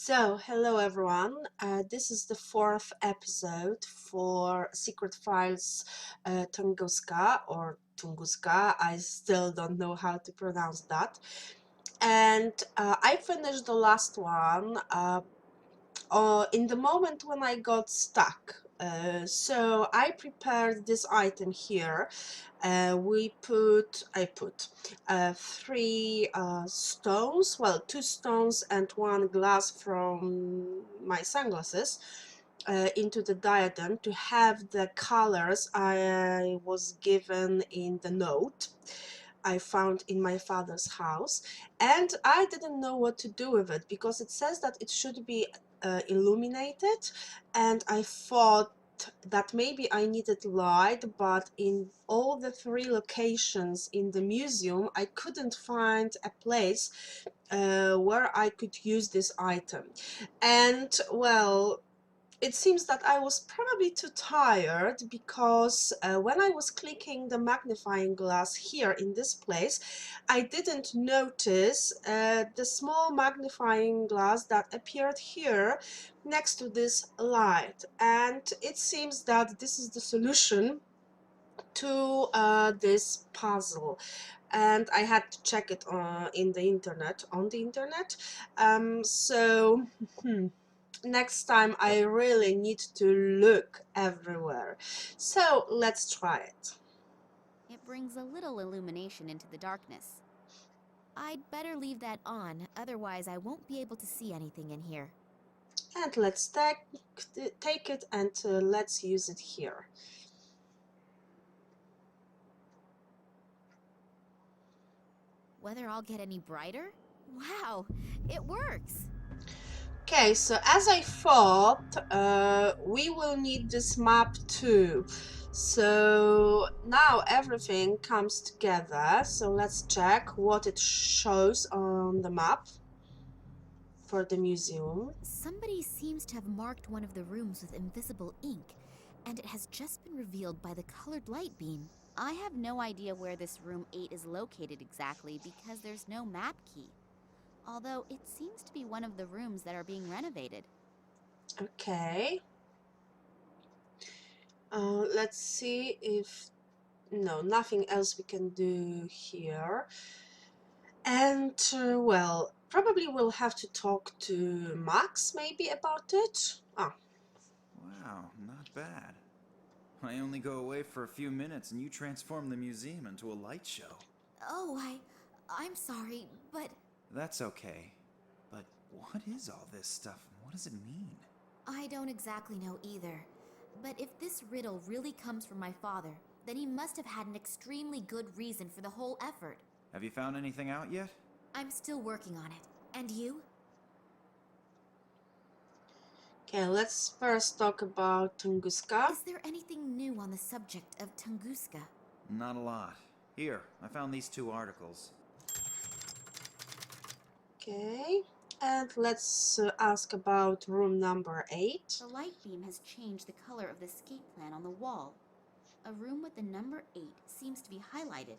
Hello everyone. This is the fourth episode for Secret Files Tunguska or Tunguska. I still don't know how to pronounce that. And I finished the last one in the moment when I got stuck. So I prepared this item here. I put three stones, well, two stones and one glass from my sunglasses into the diadem to have the colors I was given in the note I found in my father's house, and I didn't know what to do with it because it says that it should be illuminated, and I thought that maybe I needed light, but in all the three locations in the museum I couldn't find a place where I could use this item. And well, it seems that I was probably too tired because when I was clicking the magnifying glass here in this place, I didn't notice the small magnifying glass that appeared here next to this light. And it seems that this is the solution to this puzzle, and I had to check it on the internet. Hmm, next time I really need to look everywhere. So let's try it. It brings a little illumination into the darkness. I'd better leave that on, otherwise I won't be able to see anything in here. And let's take it and let's use it here. Whether I'll get any brighter? Wow, it works! Okay, so as I thought, we will need this map too. So now everything comes together. So let's check what it shows on the map for the museum. Somebody seems to have marked one of the rooms with invisible ink, and it has just been revealed by the colored light beam. I have no idea where this room 8 is located exactly because there's no map key. Although it seems to be one of the rooms that are being renovated. Okay. Let's see if... No, nothing else we can do here. And, well, probably we'll have to talk to Max maybe about it. Ah, Wow, not bad. I only go away for a few minutes and you transform the museum into a light show. Oh, I'm sorry, but That's okay. But what is all this stuff and what does it mean? I don't exactly know either. But if this riddle really comes from my father, then he must have had an extremely good reason for the whole effort. Have you found anything out yet? I'm still working on it. And you? okay, let's first talk about Tunguska. Is there anything new on the subject of Tunguska? Not a lot. Here, I found these two articles. Okay, and let's ask about room number 8. The light beam has changed the color of the skate plan on the wall. A room with the number 8 seems to be highlighted.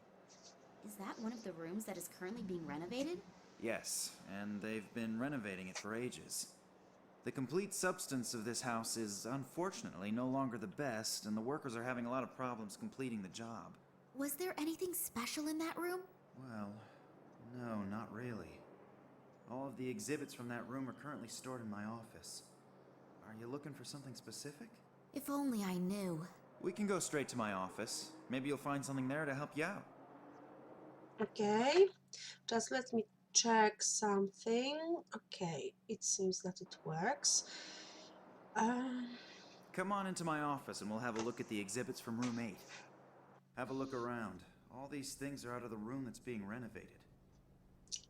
Is that one of the rooms that is currently being renovated? Yes, and they've been renovating it for ages. The complete substance of this house is unfortunately no longer the best, and the workers are having a lot of problems completing the job. Was there anything special in that room? Well, no, not really. All of the exhibits from that room are currently stored in my office. Are you looking for something specific? If only I knew. We can go straight to my office. Maybe you'll find something there to help you out. Okay, just let me check something. Okay, it seems that it works. Come on into my office and we'll have a look at the exhibits from room 8. Have a look around. All these things are out of the room that's being renovated.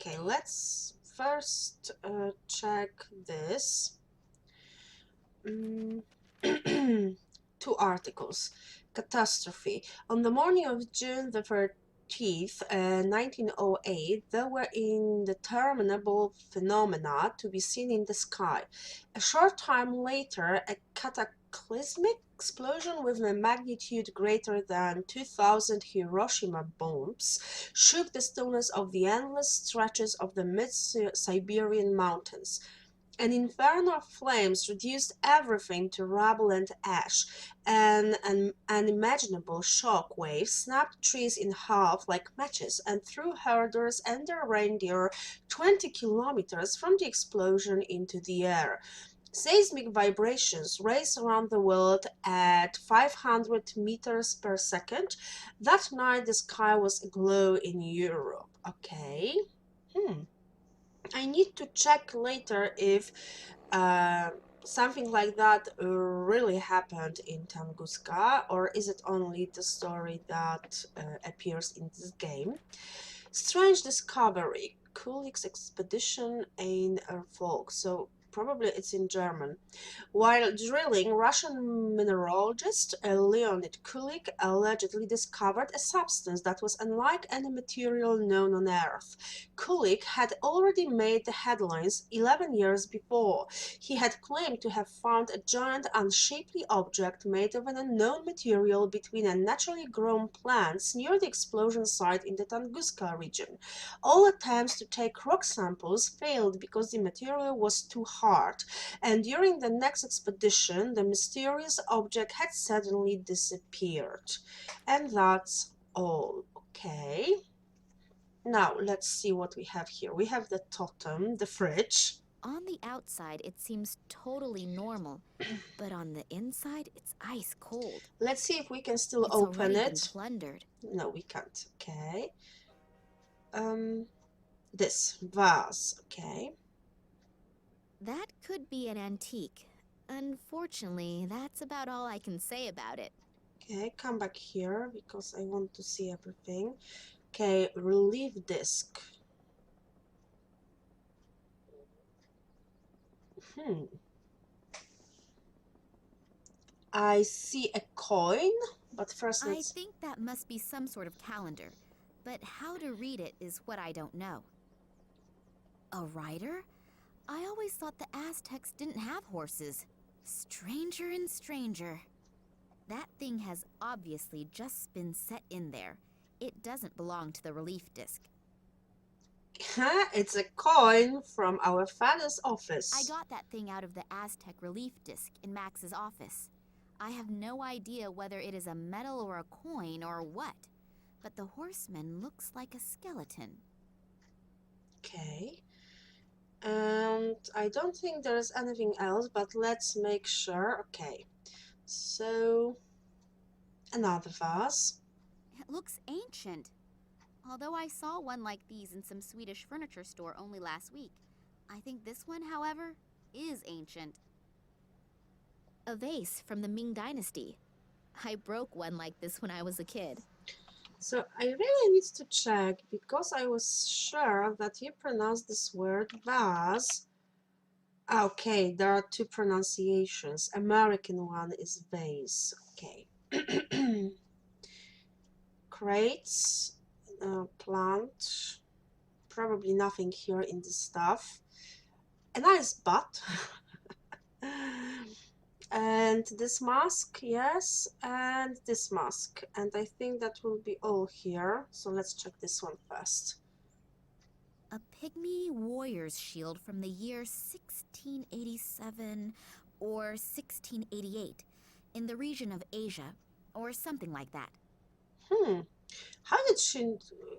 Okay, let's first check this. Two articles. Catastrophe. On the morning of June the 13th, 1908, there were indeterminable phenomena to be seen in the sky. A short time later, a cataclysmic explosion with a magnitude greater than 2,000 Hiroshima bombs shook the stillness of the endless stretches of the mid-Siberian mountains. An inferno of flames reduced everything to rubble and ash. An unimaginable shock wave snapped trees in half like matches and threw herders and their reindeer 20 kilometers from the explosion into the air. Seismic vibrations raced around the world at 500 meters per second. That night the sky was aglow in Europe. Okay. Hmm. I need to check later if uh, something like that really happened in Tunguska, or is it only the story that appears in this game? Strange discovery. Kulik's expedition in Erfolg. So probably it's in German. While drilling, Russian mineralogist Leonid Kulik allegedly discovered a substance that was unlike any material known on Earth. Kulik had already made the headlines 11 years before. He had claimed to have found a giant unshapely object made of an unknown material between a naturally grown plants near the explosion site in the Tunguska region. All attempts to take rock samples failed because the material was too hard, and during the next expedition the mysterious object had suddenly disappeared. And that's all. Okay. Now let's see what we have here. We have the totem, the fridge. On the outside, it seems totally normal, but on the inside, it's ice cold. Let's see if we can still It's open already been it. plundered. No, we can't. Okay. This vase. Okay. That could be an antique. Unfortunately, that's about all I can say about it. Okay, come back here because I want to see everything. Okay, relief disc. I see a coin, but first I let's... think that must be some sort of calendar, but how to read it is what I don't know. A rider? I always thought the Aztecs didn't have horses. Stranger and stranger. That thing has obviously just been set in there. It doesn't belong to the relief disc. It's a coin from our father's office. I got that thing out of the Aztec relief disc in Max's office. I have no idea whether it is a medal or a coin or what, but the horseman looks like a skeleton. Okay. And I don't think there's anything else, but let's make sure. Okay. So, another vase. It looks ancient. Although I saw one like these in some Swedish furniture store only last week, I think this one, however, is ancient. A vase from the Ming Dynasty. I broke one like this when I was a kid. So I really need to check because I was sure that you pronounce this word vase. Okay, there are two pronunciations. American one is vase. Okay. Crates, plant. Probably nothing here in this stuff. A nice butt. And this mask, yes, and this mask, and I think that will be all here. So let's check this one first. A pygmy warrior's shield from the year 1687 or 1688 in the region of Asia, or something like that. How did she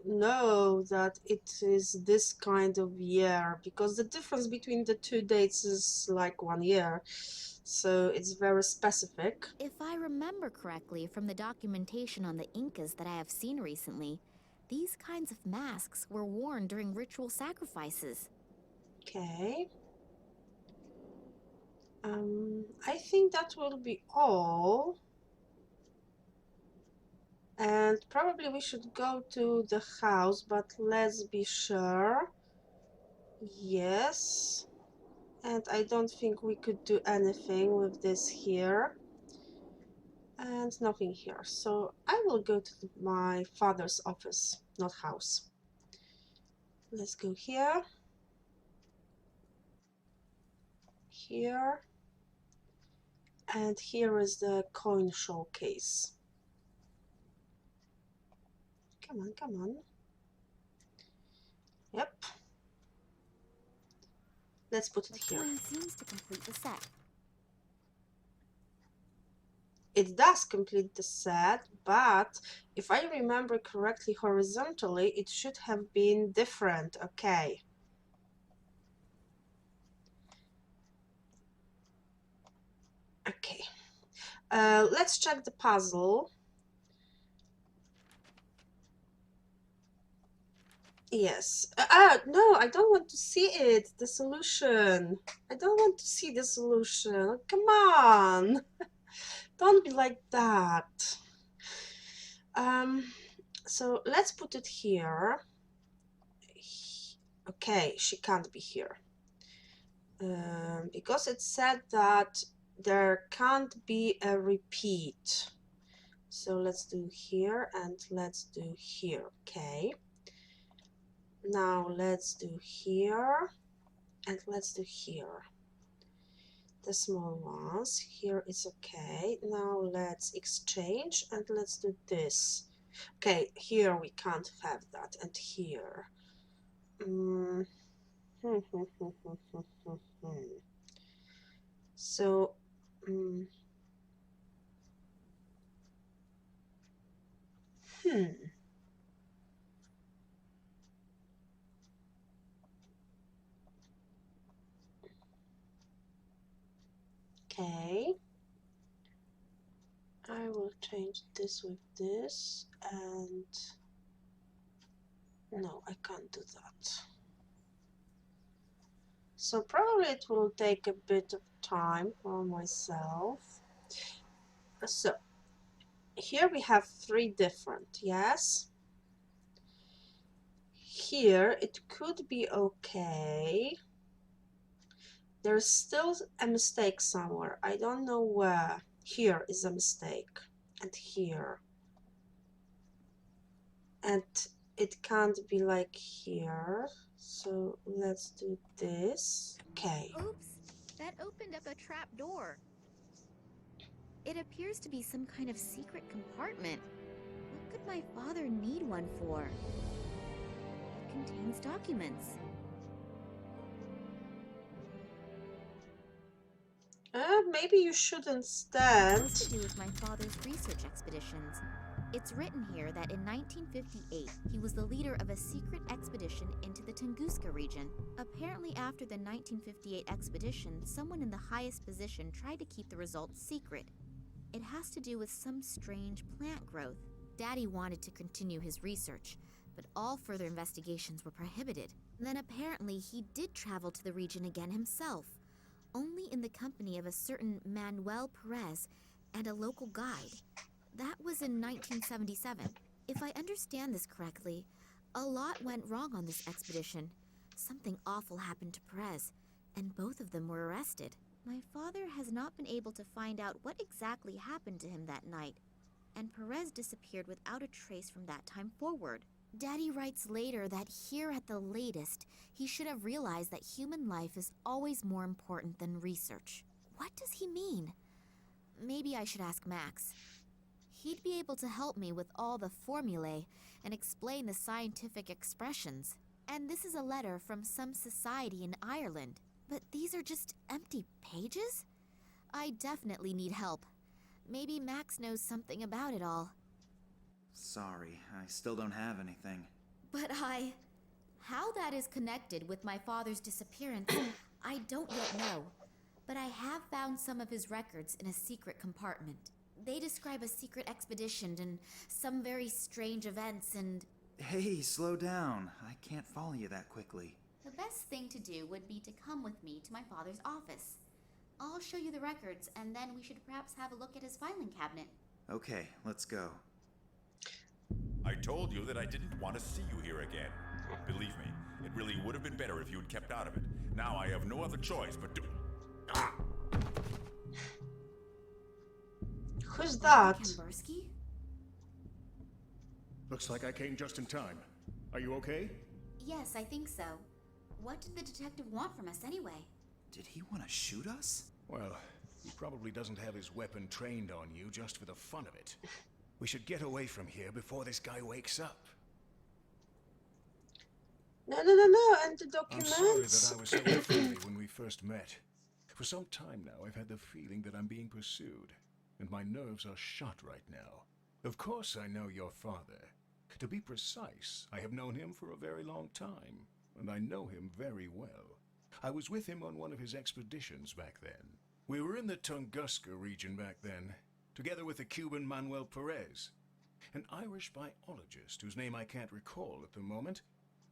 know that it is this kind of year? Because the difference between the two dates is like 1 year. So it's very specific. If I remember correctly from the documentation on the Incas that I have seen recently, these kinds of masks were worn during ritual sacrifices. Okay. I think that will be all. And probably we should go to the house, but let's be sure. Yes. And I don't think we could do anything with this here. And nothing here. So I will go to my father's office, not house. Let's go here. Here. And here is the coin showcase. Come on, come on. Yep. Let's put it The here. coin seems to complete the set. It does complete the set, but if I remember correctly, horizontally, it should have been different. Okay. Okay. Let's check the puzzle. Yes. No, I don't want to see it. The solution. I don't want to see the solution. Come on. Don't be like that. So let's put it here. Okay, she can't be here. Because it said that there can't be a repeat. So let's do here and let's do here. Okay. Now let's do here and let's do here. The small ones. Here is okay. Now let's exchange and let's do this. Okay, here we can't have that, and here. So, okay. I will change this with this, and no, I can't do that. So probably it will take a bit of time for myself. So here we have 3 different, yes. Here it could be okay. There's still a mistake somewhere. I don't know where. Here is a mistake, and here. And it can't be like here. So let's do this. Okay. Oops, that opened up a trap door. It appears to be some kind of secret compartment. What could my father need one for? It contains documents. Maybe you shouldn't It stand. has to do with my father's research expeditions. It's written here that in 1958, he was the leader of a secret expedition into the Tunguska region. Apparently, after the 1958 expedition, someone in the highest position tried to keep the results secret. It has to do with some strange plant growth. Daddy wanted to continue his research, but all further investigations were prohibited. Then apparently, he did travel to the region again himself, only in the company of a certain Manuel Perez and a local guide. That was in 1977. If I understand this correctly, a lot went wrong on this expedition. Something awful happened to Perez, and both of them were arrested. My father has not been able to find out what exactly happened to him that night, and Perez disappeared without a trace from that time forward. Daddy writes later that here at the latest, he should have realized that human life is always more important than research. What does he mean? Maybe I should ask Max. He'd be able to help me with all the formulae and explain the scientific expressions. And this is a letter from some society in Ireland. But these are just empty pages? I definitely need help. Maybe Max knows something about it all. Sorry, I still don't have anything. But how that is connected with my father's disappearance, I don't yet know. But I have found some of his records in a secret compartment. They describe a secret expedition and some very strange events and... Hey, slow down. I can't follow you that quickly. The best thing to do would be to come with me to my father's office. I'll show you the records, and then we should perhaps have a look at his filing cabinet. Okay, let's go. I told you that I didn't want to see you here again. Believe me, it really would have been better if you had kept out of it. Now I have no other choice but to... Ah! Who's that? Kambursky? Looks like I came just in time. Are you okay? Yes, I think so. What did the detective want from us anyway? Did he want to shoot us? Well, he probably doesn't have his weapon trained on you just for the fun of it. We should get away from here before this guy wakes up. No, and the I'm documents. sorry that I was so unfriendly when we first met. For some time now, I've had the feeling that I'm being pursued, and my nerves are shot right now. Of course I know your father. To be precise, I have known him for a very long time, and I know him very well. I was with him on one of his expeditions back then. We were in the Tunguska region back then, together with the Cuban Manuel Perez, an Irish biologist whose name I can't recall at the moment,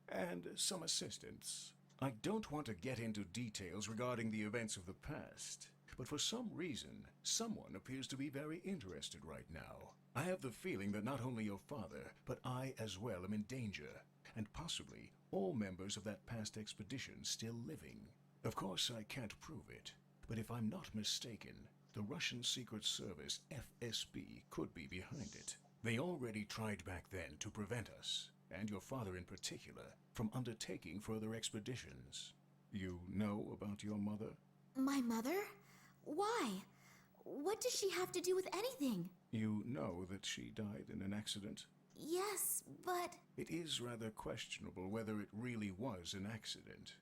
and some assistants. I don't want to get into details regarding the events of the past, but for some reason, someone appears to be very interested right now. I have the feeling that not only your father, but I as well am in danger, and possibly all members of that past expedition still living. Of course, I can't prove it, but if I'm not mistaken, the Russian Secret Service, FSB, could be behind it. They already tried back then to prevent us, and your father in particular, from undertaking further expeditions. You know about your mother? My mother? Why? What does she have to do with anything? You know that she died in an accident? Yes, but... It is rather questionable whether it really was an accident.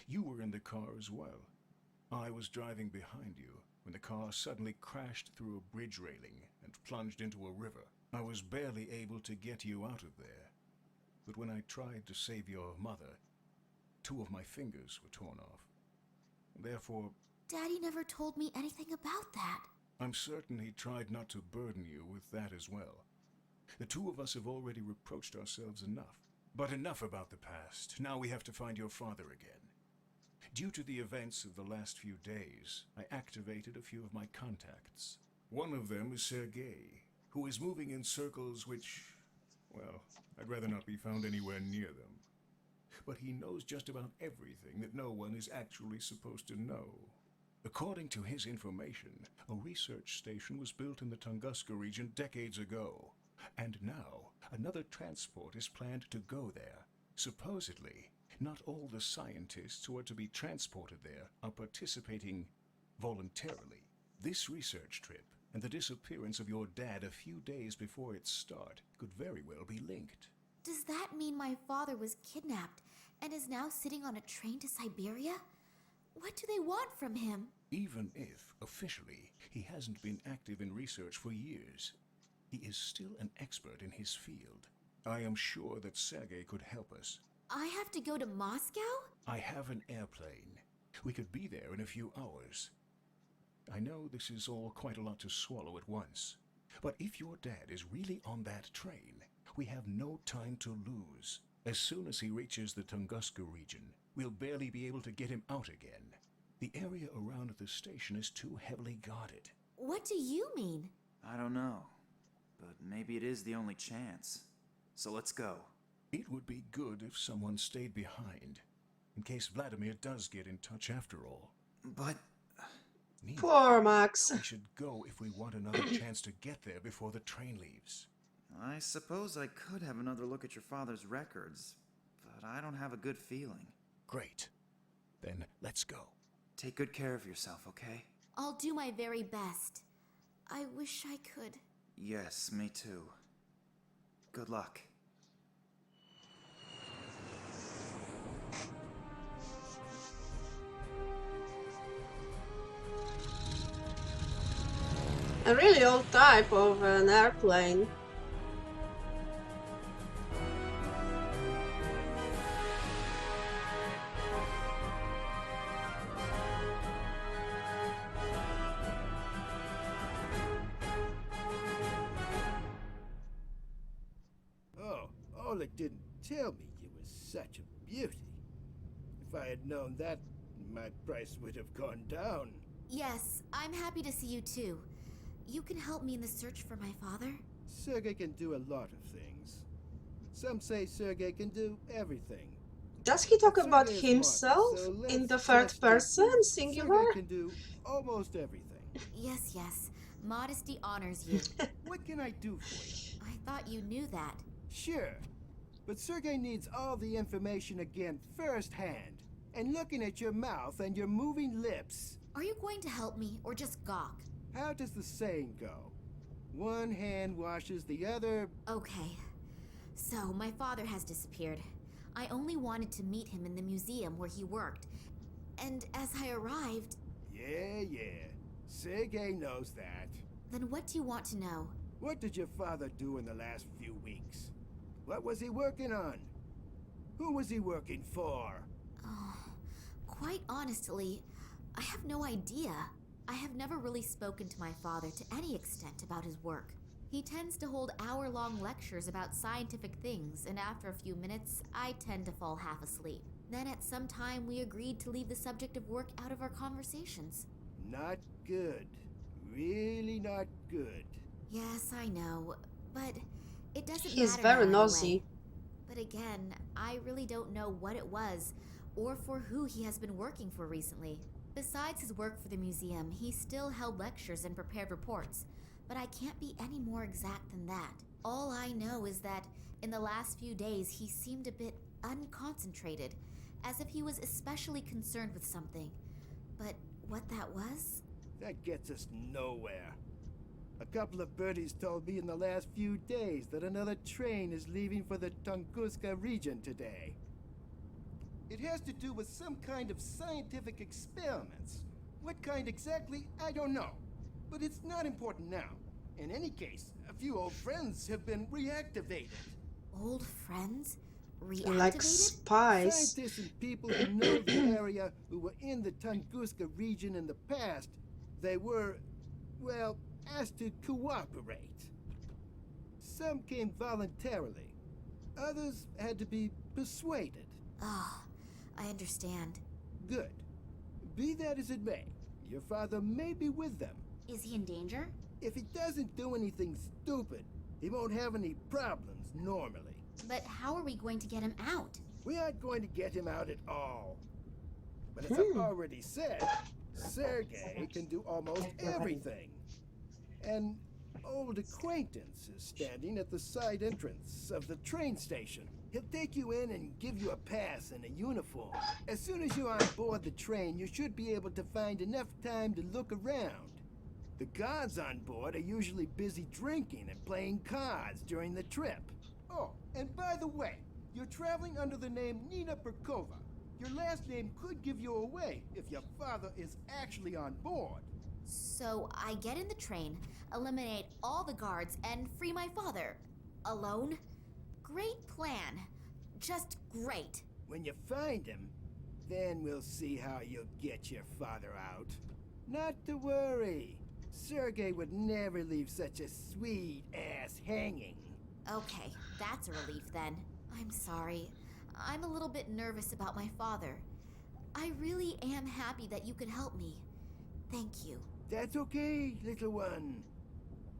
You were in the car as well. I was driving behind you when the car suddenly crashed through a bridge railing and plunged into a river. I was barely able to get you out of there. But when I tried to save your mother, 2 of my fingers were torn off. Therefore, Daddy never told me anything about that. I'm certain he tried not to burden you with that as well. The 2 of us have already reproached ourselves enough. But enough about the past. Now we have to find your father again. Due to the events of the last few days, I activated a few of my contacts. One of them is Sergei, who is moving in circles which, well, I'd rather not be found anywhere near them. But he knows just about everything that no one is actually supposed to know. According to his information, a research station was built in the Tunguska region decades ago, and now another transport is planned to go there. Supposedly, not all the scientists who are to be transported there are participating voluntarily. This research trip and the disappearance of your dad a few days before its start could very well be linked. Does that mean my father was kidnapped and is now sitting on a train to Siberia? What do they want from him? Even if, officially, he hasn't been active in research for years, he is still an expert in his field. I am sure that Sergei could help us. I have to go to Moscow? I have an airplane. We could be there in a few hours. I know this is all quite a lot to swallow at once, but if your dad is really on that train, we have no time to lose. As soon as he reaches the Tunguska region, we'll barely be able to get him out again. The area around the station is too heavily guarded. What do you mean? I don't know, but maybe it is the only chance. So let's go. It would be good if someone stayed behind, in case Vladimir does get in touch after all. But... Nina, Poor Max. we should go if we want another chance to get there before the train leaves. I suppose I could have another look at your father's records, but I don't have a good feeling. Great. Then let's go. Take good care of yourself, okay? I'll do my very best. I wish I could. Yes, me too. Good luck. A really old type of an airplane. Oh, Oleg didn't tell me you were such a beauty. If I had known that, my price would have gone down. Yes, I'm happy to see you too. You can help me in the search for my father? Sergei can do a lot of things. Some say Sergei can do everything. Does he talk about Sergei is himself smart, so in let's the third just person, conclude singular? Sergei can do almost everything. Yes, yes. Modesty honors you. What can I do for you? I thought you knew that. Sure, but Sergei needs all the information again firsthand. And looking at your mouth and your moving lips. Are you going to help me or just gawk? How does the saying go? One hand washes the other. Okay. So, my father has disappeared. I only wanted to meet him in the museum where he worked. And as I arrived... Yeah. Sergei knows that. Then what do you want to know? What did your father do in the last few weeks? What was he working on? Who was he working for? Oh, quite honestly, I have no idea. I have never really spoken to my father to any extent about his work. He tends to hold hour-long lectures about scientific things, and after a few minutes, I tend to fall half asleep. Then at some time, we agreed to leave the subject of work out of our conversations. Not good. Really not good. Yes, I know, but it doesn't He's matter very now nosy. anyway. But again, I really don't know what it was, or for who he has been working for recently. Besides his work for the museum, he still held lectures and prepared reports, but I can't be any more exact than that. All I know is that in the last few days, he seemed a bit unconcentrated, as if he was especially concerned with something. But what that was? That gets us nowhere. A couple of birdies told me in the last few days that another train is leaving for the Tunguska region today. It has to do with some kind of scientific experiments. What kind exactly, I don't know. But it's not important now. In any case, a few old friends have been reactivated. Old friends? Reactivated? Like spies. Scientists and people who know the area who were in the Tunguska region in the past, they were, well, asked to cooperate. Some came voluntarily. Others had to be persuaded. Oh, I understand. Good. Be that as it may, your father may be with them. Is he in danger? If he doesn't do anything stupid, he won't have any problems normally. But how are we going to get him out? We aren't going to get him out at all. But as I've already said, Sergei can do almost everything. An old acquaintance is standing at the side entrance of the train station. He'll take you in and give you a pass and a uniform. As soon as you're on board the train, you should be able to find enough time to look around. The guards on board are usually busy drinking and playing cards during the trip. Oh, and by the way, you're traveling under the name Nina Perkova. Your last name could give you away if your father is actually on board. So I get in the train, eliminate all the guards, and free my father. Alone? Great plan. Just great. When you find him, then we'll see how you'll get your father out. Not to worry. Sergei would never leave such a sweet ass hanging. Okay, that's a relief then. I'm sorry. I'm a little bit nervous about my father. I really am happy that you could help me. Thank you. That's okay, little one.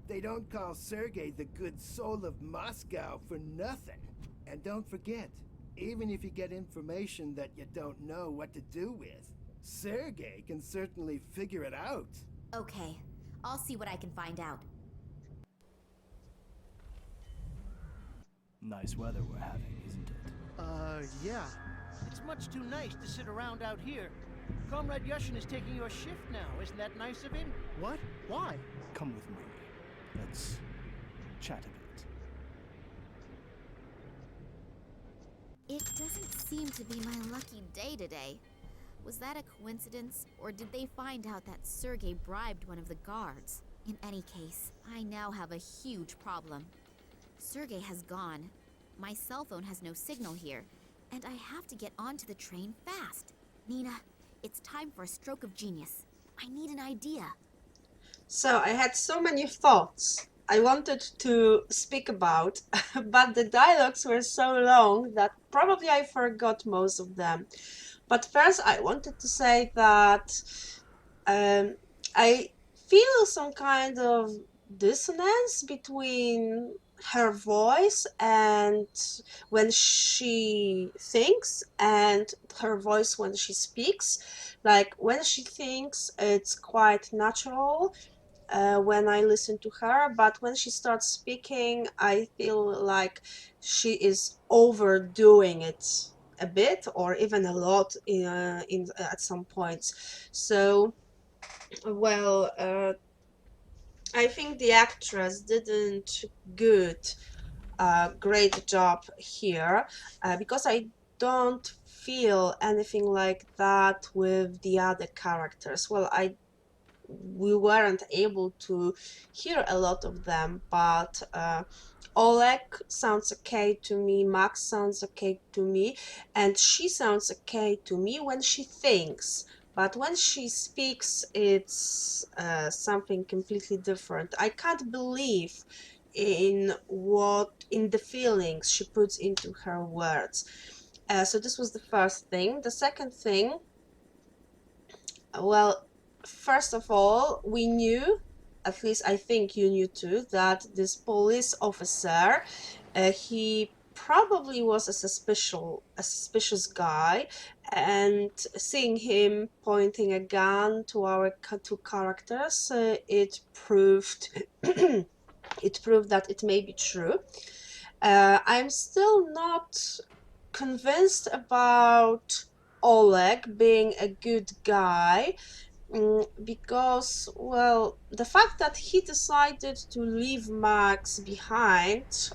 They don't call Sergei the good soul of Moscow for nothing. And don't forget, even if you get information that you don't know what to do with, Sergei can certainly figure it out. Okay, I'll see what I can find out. Nice weather we're having, isn't it? Yeah. It's much too nice to sit around out here. Comrade Yushin is taking your shift now. Isn't that nice of him? What? Why? Come with me. Let's chat a bit. It doesn't seem to be my lucky day today. Was that a coincidence, or did they find out that Sergei bribed one of the guards? In any case, I now have a huge problem. Sergei has gone. My cell phone has no signal here, and I have to get onto the train fast. Nina, it's time for a stroke of genius. I need an idea. So I had so many thoughts I wanted to speak about, but the dialogues were so long that probably I forgot most of them. But first I wanted to say that I feel some kind of dissonance between her voice and when she thinks and her voice when she speaks. Like when she thinks, it's quite natural when I listen to her, but when she starts speaking, I feel like she is overdoing it a bit or even a lot in at some points. So, well, I think the actress didn't great job here because I don't feel anything like that with the other characters. Well, we weren't able to hear a lot of them, but Oleg sounds okay to me, Max sounds okay to me, and she sounds okay to me when she thinks. But when she speaks, it's something completely different. I can't believe in the feelings she puts into her words. So this was the first thing. The second thing, well, first of all, we knew, at least I think you knew too, that this police officer, he probably was a suspicious guy, and seeing him pointing a gun to our two characters, it proved that it may be true. I'm still not convinced about Oleg being a good guy, because, well, the fact that he decided to leave Max behind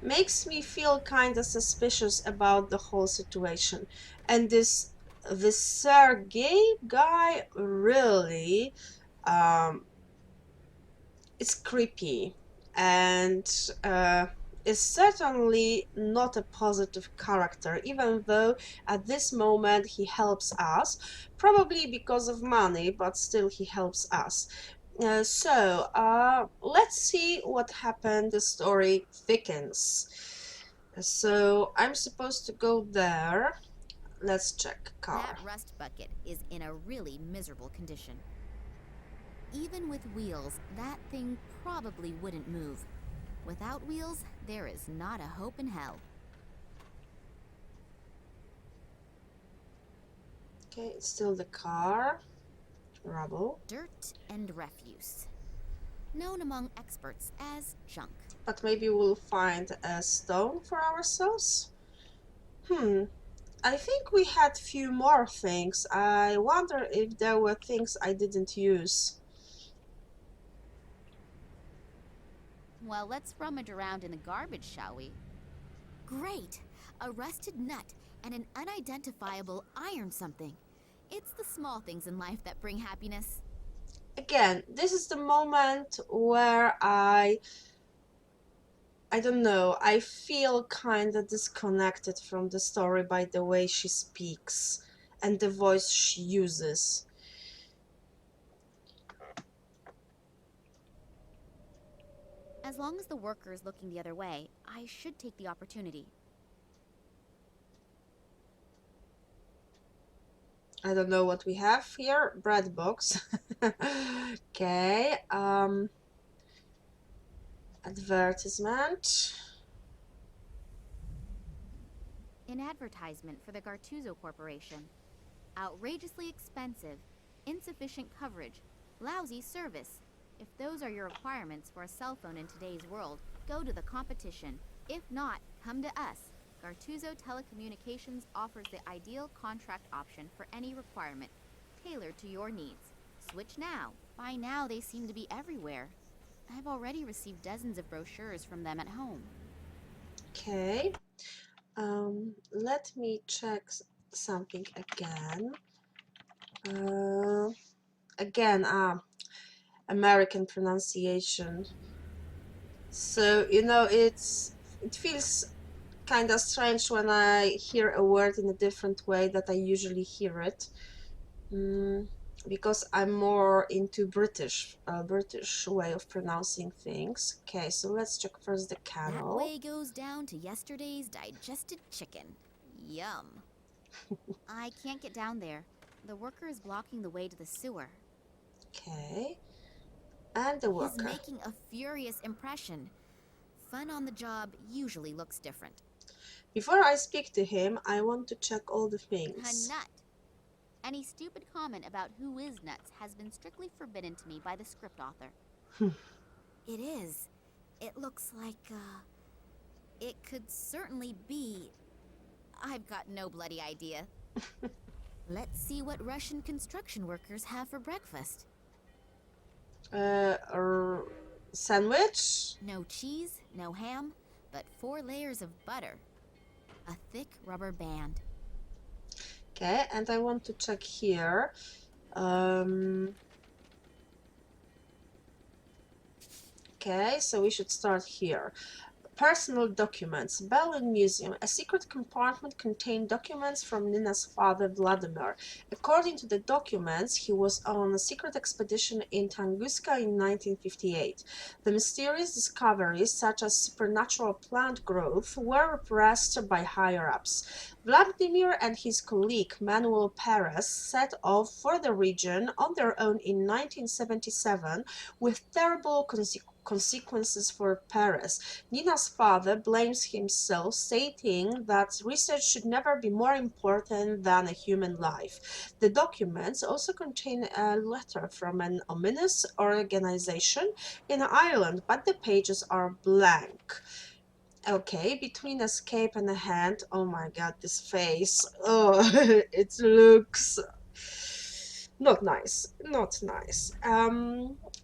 makes me feel kind of suspicious about the whole situation. And this Sergey guy really um, is creepy, and is certainly not a positive character, even though at this moment he helps us, probably because of money, but still he helps us. So let's see what happened. The story thickens. So I'm supposed to go there. Let's check car. That rust bucket is in a really miserable condition. Even with wheels, that thing probably wouldn't move. Without wheels, there is not a hope in hell. Okay, it's still the car. Rubble. Dirt and refuse. Known among experts as junk. But maybe we'll find a stone for ourselves? I think we had few more things. I wonder if there were things I didn't use. Well, let's rummage around in the garbage, shall we? Great! A rusted nut and an unidentifiable iron something. It's the small things in life that bring happiness. Again, this is the moment where I don't know, I feel kind of disconnected from the story by the way she speaks and the voice she uses. As long as the worker is looking the other way, I should take the opportunity. I don't know what we have here. Bread box. Okay. Advertisement. An advertisement for the Gartuzzo Corporation. Outrageously expensive, insufficient coverage, lousy service. If those are your requirements for a cell phone in today's world, go to the competition. If not, come to us. Gartuzzo Telecommunications offers the ideal contract option for any requirement, tailored to your needs. Switch now. By now, they seem to be everywhere. I've already received dozens of brochures from them at home. Okay. Let me check something again. Again, American pronunciation. So, it feels kind of strange when I hear a word in a different way that I usually hear it. Because I'm more into British way of pronouncing things. Okay, so let's check first the That canal. way goes down to yesterday's digested chicken. Yum. I can't get down there. The worker is blocking the way to the sewer. Okay, and the He's worker. making a furious impression. Fun on the job usually looks different. Before I speak to him, I want to check all the A things. nut. Any stupid comment about who is nuts has been strictly forbidden to me by the script author. It is. It looks like, it could certainly be. I've got no bloody idea. Let's see what Russian construction workers have for breakfast. Sandwich? No cheese, no ham, but 4 layers of butter. A thick rubber band. Okay, and I want to check here. Okay, so we should start here. Personal documents. Berlin Museum. A secret compartment contained documents from Nina's father, Vladimir. According to the documents, he was on a secret expedition in Tunguska in 1958. The mysterious discoveries, such as supernatural plant growth, were repressed by higher-ups. Vladimir and his colleague Manuel Perez set off for the region on their own in 1977 with terrible consequences for Perez. Nina's father blames himself, stating that research should never be more important than a human life. The documents also contain a letter from an ominous organization in Ireland, but the pages are blank. Okay, between escape and a hand. Oh my god, this face. Oh, it looks not nice. Not nice.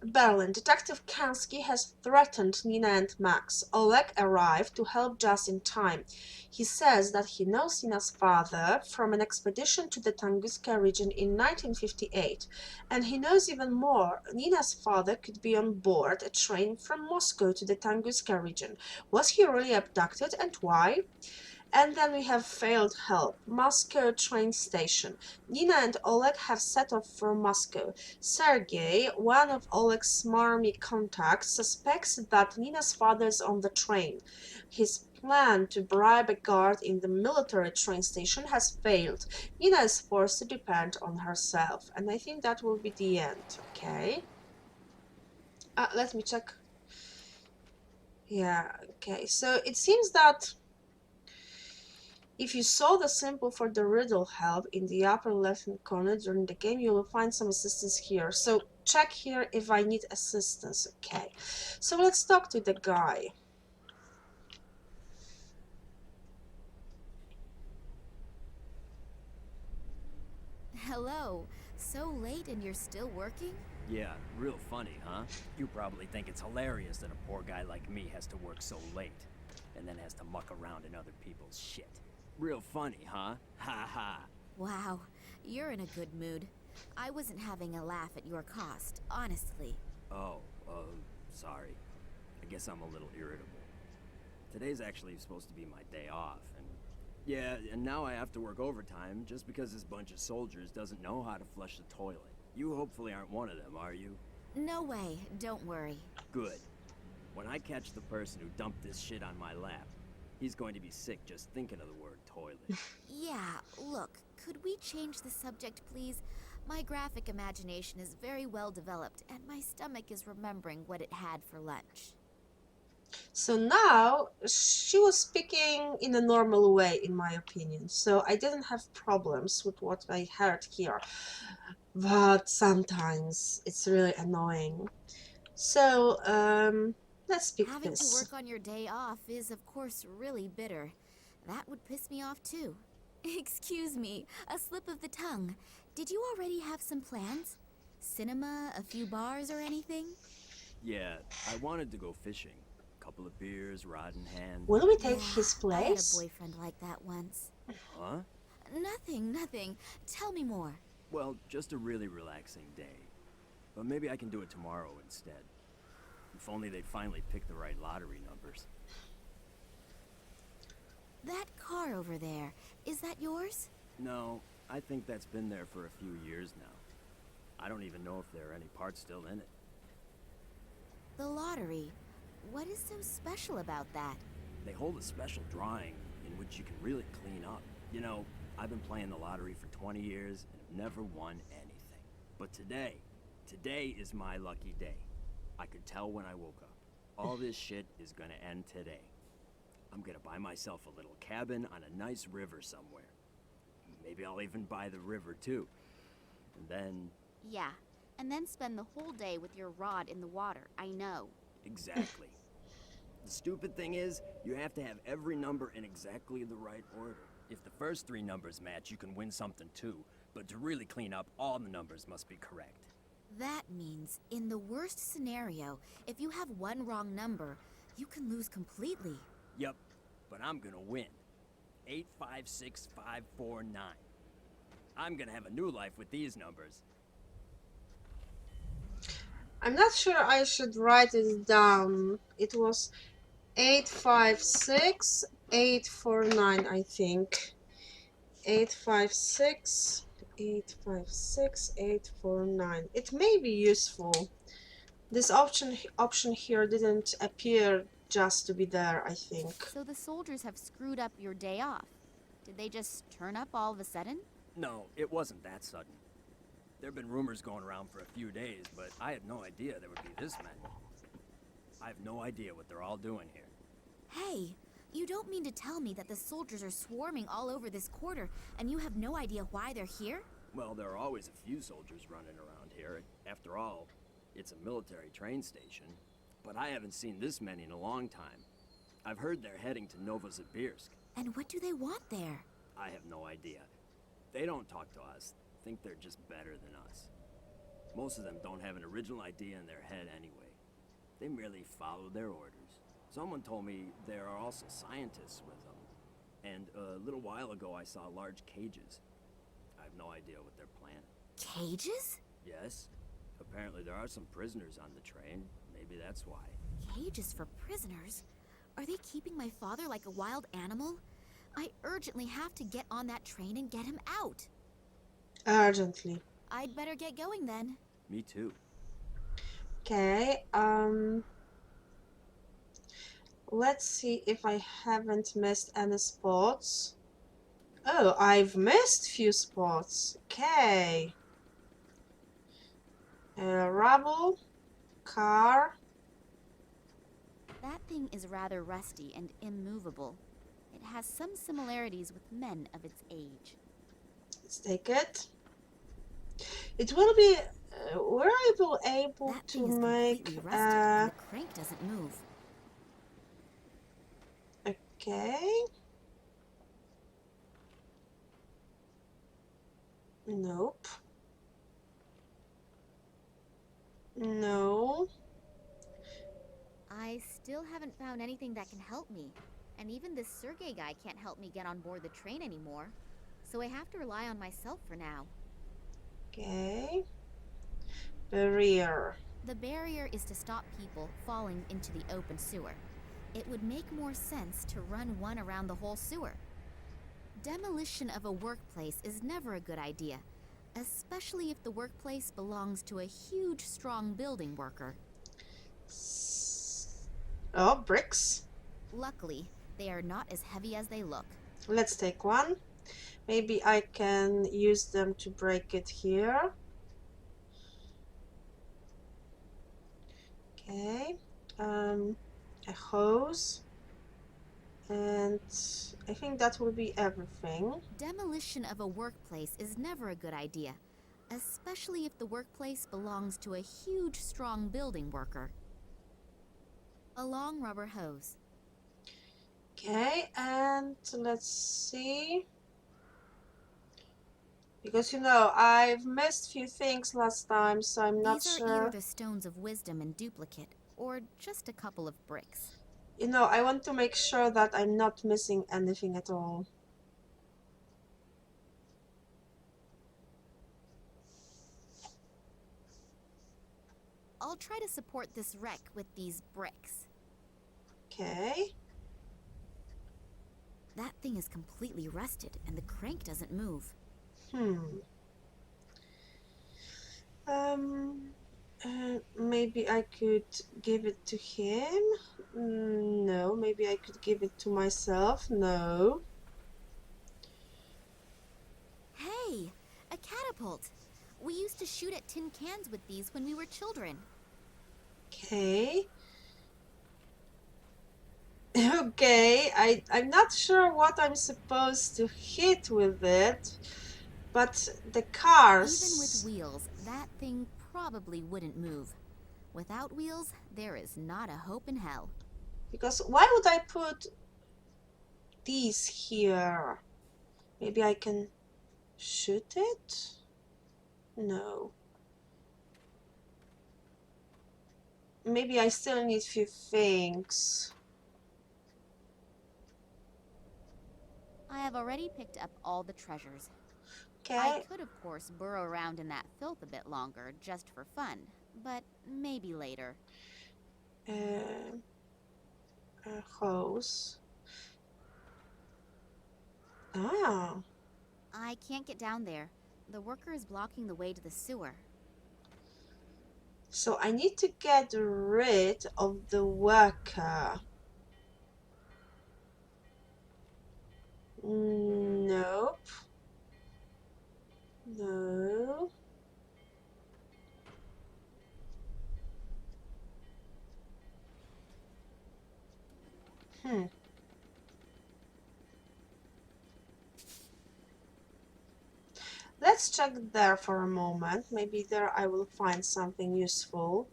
Berlin. Detective Kansky has threatened Nina and Max. Oleg arrived to help just in time. He says that he knows Nina's father from an expedition to the Tunguska region in 1958. And he knows even more. Nina's father could be on board a train from Moscow to the Tunguska region. Was he really abducted, and why? And then we have failed help. Moscow train station. Nina and Oleg have set off for Moscow. Sergei, one of Oleg's smarmy contacts, suspects that Nina's father is on the train. His plan to bribe a guard in the military train station has failed. Nina is forced to depend on herself. And I think that will be the end. Okay. Let me check. Yeah, okay. So it seems that if you saw the symbol for the riddle help in the upper left-hand corner during the game, you will find some assistance here. So check here if I need assistance. Okay, so let's talk to the guy. Hello. So late and you're still working? Yeah, real funny, huh? You probably think it's hilarious that a poor guy like me has to work so late, and then has to muck around in other people's shit. Real funny, huh? Ha ha. Wow, you're in a good mood. I wasn't having a laugh at your cost, honestly. Oh, sorry. I guess I'm a little irritable. Today's actually supposed to be my day off, and yeah, and now I have to work overtime just because this bunch of soldiers doesn't know how to flush the toilet. You hopefully aren't one of them, are you? No way, don't worry. Good. When I catch the person who dumped this shit on my lap, he's going to be sick just thinking of the word toilet. Yeah, look, could we change the subject, please? My graphic imagination is very well developed, and my stomach is remembering what it had for lunch. So now she was speaking in a normal way, in my opinion. So I didn't have problems with what I heard here. But sometimes it's really annoying. So, let's pick Having to this. work on your day off is, of course, really bitter. That would piss me off, too. Excuse me, a slip of the tongue. Did you already have some plans? Cinema, a few bars, or anything? Yeah, I wanted to go fishing. Couple of beers, rod in hand. Will we take Yeah, his I had a place? boyfriend like that once. Huh? Nothing. Tell me more. Well, just a really relaxing day. But maybe I can do it tomorrow instead. If only they'd finally pick the right lottery numbers. That car over there, is that yours? No, I think that's been there for a few years now. I don't even know if there are any parts still in it. The lottery. What is so special about that? They hold a special drawing in which you can really clean up. You know, I've been playing the lottery for 20 years and have never won anything. But today is my lucky day. I could tell when I woke up. All this shit is gonna end today. I'm gonna buy myself a little cabin on a nice river somewhere. Maybe I'll even buy the river too. And then... Yeah, and then spend the whole day with your rod in the water, I know. Exactly. The stupid thing is, you have to have every number in exactly the right order. If the first 3 numbers match, you can win something too. But to really clean up, all the numbers must be correct. That means, in the worst scenario, if you have one wrong number, you can lose completely. Yep, but I'm gonna win. 856549. I'm gonna have a new life with these numbers. I'm not sure I should write it down. It was 856 849, I think. 856 856 849. It may be useful. This option here didn't appear just to be there, I think. So the soldiers have screwed up your day off. Did they just turn up all of a sudden? No, it wasn't that sudden. There've been rumors going around for a few days, but I had no idea there would be this many. I have no idea what they're all doing here. Hey, you don't mean to tell me that the soldiers are swarming all over this quarter and you have no idea why they're here? Well, there are always a few soldiers running around here. After all, it's a military train station. But I haven't seen this many in a long time. I've heard they're heading to Novosibirsk. And what do they want there? I have no idea. They don't talk to us. Think they're just better than us. Most of them don't have an original idea in their head anyway. They merely follow their orders. Someone told me there are also scientists with them. And a little while ago I saw large cages. I have no idea what they're planning. Cages? Yes. Apparently there are some prisoners on the train. Maybe that's why. Cages for prisoners? Are they keeping my father like a wild animal? I urgently have to get on that train and get him out. Urgently. I'd better get going then. Me too. Okay, let's see if I haven't missed any spots. Oh, I've missed few spots. Okay. Rubble, car. That thing is rather rusty and immovable. It has some similarities with men of its age. Let's take it. It will be. Were I able That to thing is make? completely rusted and the crank doesn't move. Okay. Nope. No. I still haven't found anything that can help me. And even this Sergey guy can't help me get on board the train anymore. So I have to rely on myself for now. Okay. Barrier. The barrier is to stop people falling into the open sewer. It would make more sense to run one around the whole sewer. Demolition of a workplace is never a good idea, especially if the workplace belongs to a huge, strong building worker. Oh, bricks. Luckily, they are not as heavy as they look. Let's take one. Maybe I can use them to break it here. Okay. A hose. And I think that will be everything. Demolition of a workplace is never a good idea, especially if the workplace belongs to a huge, strong building worker. A long rubber hose. Okay, and let's see. Because, you know, I've missed few things last time, so I'm not These are sure. either the stones of wisdom in duplicate, or just a couple of bricks. You know, I want to make sure that I'm not missing anything at all. I'll try to support this wreck with these bricks. Okay. That thing is completely rusted, and the crank doesn't move. Maybe I could give it to him. No, maybe I could give it to myself. No. Hey, a catapult! We used to shoot at tin cans with these when we were children. Okay. Okay, I'm not sure what I'm supposed to hit with it, but the cars... Even with wheels, that thing probably wouldn't move. Without wheels, there is not a hope in hell. Because why would I put these here? Maybe I can shoot it? No. Maybe I still need few things. I have already picked up all the treasures. I Okay. could, of course, burrow around in that filth a bit longer, just for fun, but maybe later. Hose. Ah. I can't get down there. The worker is blocking the way to the sewer. So I need to get rid of the worker. Nope. No. Hmm. Let's check there for a moment. Maybe there I will find something useful.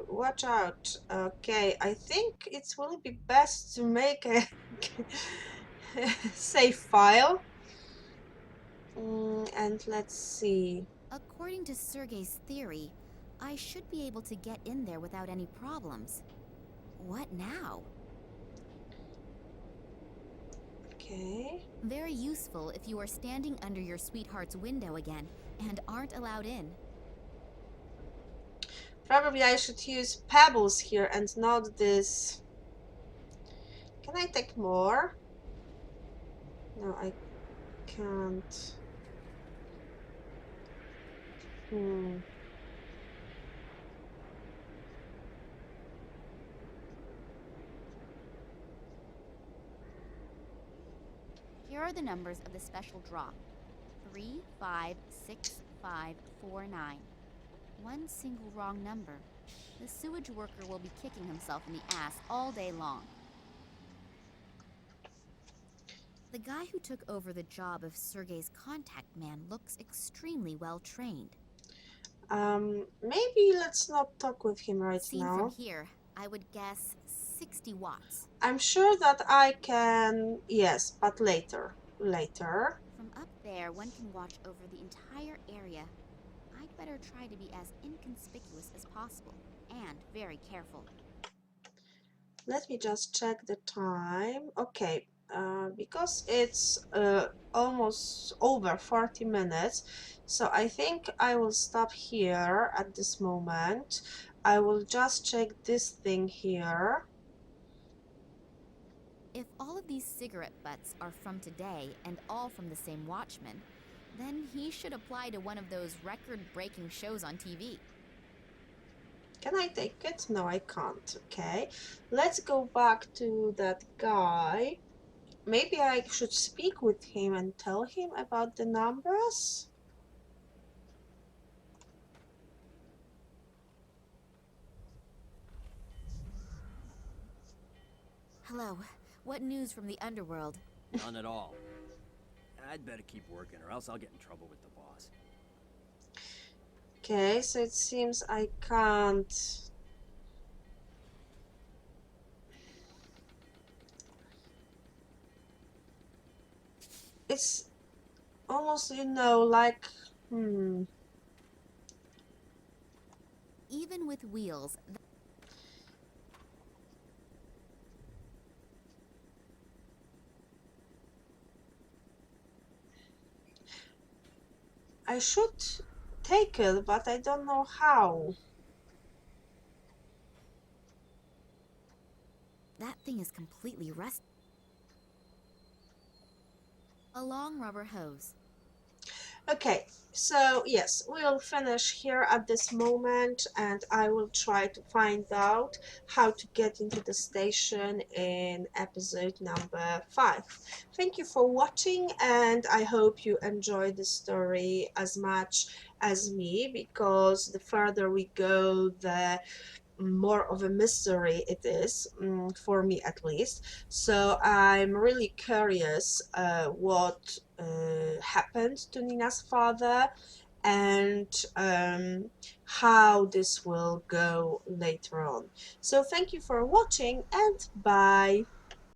Watch out. Okay, I think it will be best to make a save file. And let's see. According to Sergei's theory, I should be able to get in there without any problems. What now? Okay. Very useful if you are standing under your sweetheart's window again and aren't allowed in. Probably I should use pebbles here and not this. Can I take more? No, I can't. Here are the numbers of the special draw. 356549. One single wrong number. The sewage worker will be kicking himself in the ass all day long. The guy who took over the job of Sergei's contact man looks extremely well trained. Maybe let's not talk with him right Seen now. from here, I would guess 60 watts. I'm sure that I can. Yes, but later. Later. From up there, one can watch over the entire area. I'd better try to be as inconspicuous as possible, and very careful. Let me just check the time. Okay, because it's almost over 40 minutes, so I think I will stop here at this moment. I will just check this thing here. If all of these cigarette butts are from today and all from the same watchman, then he should apply to one of those record-breaking shows on TV. Can I take it? No, I can't. Okay, let's go back to that guy. Maybe I should speak with him and tell him about the numbers. Hello, what news from the underworld? None at all. I'd better keep working or else I'll get in trouble with the boss. Okay, so it seems I can't. It's almost, like, Even with wheels, I should take it, but I don't know how. that thing is completely rusted. A long rubber hose. Okay, so yes, we'll finish here at this moment, and I will try to find out how to get into the station in episode number 5. Thank you for watching, and I hope you enjoyed the story as much as me, because the further we go, the more of a mystery it is, for me at least. So I'm really curious what happened to Nina's father, and how this will go later on. So thank you for watching, and bye.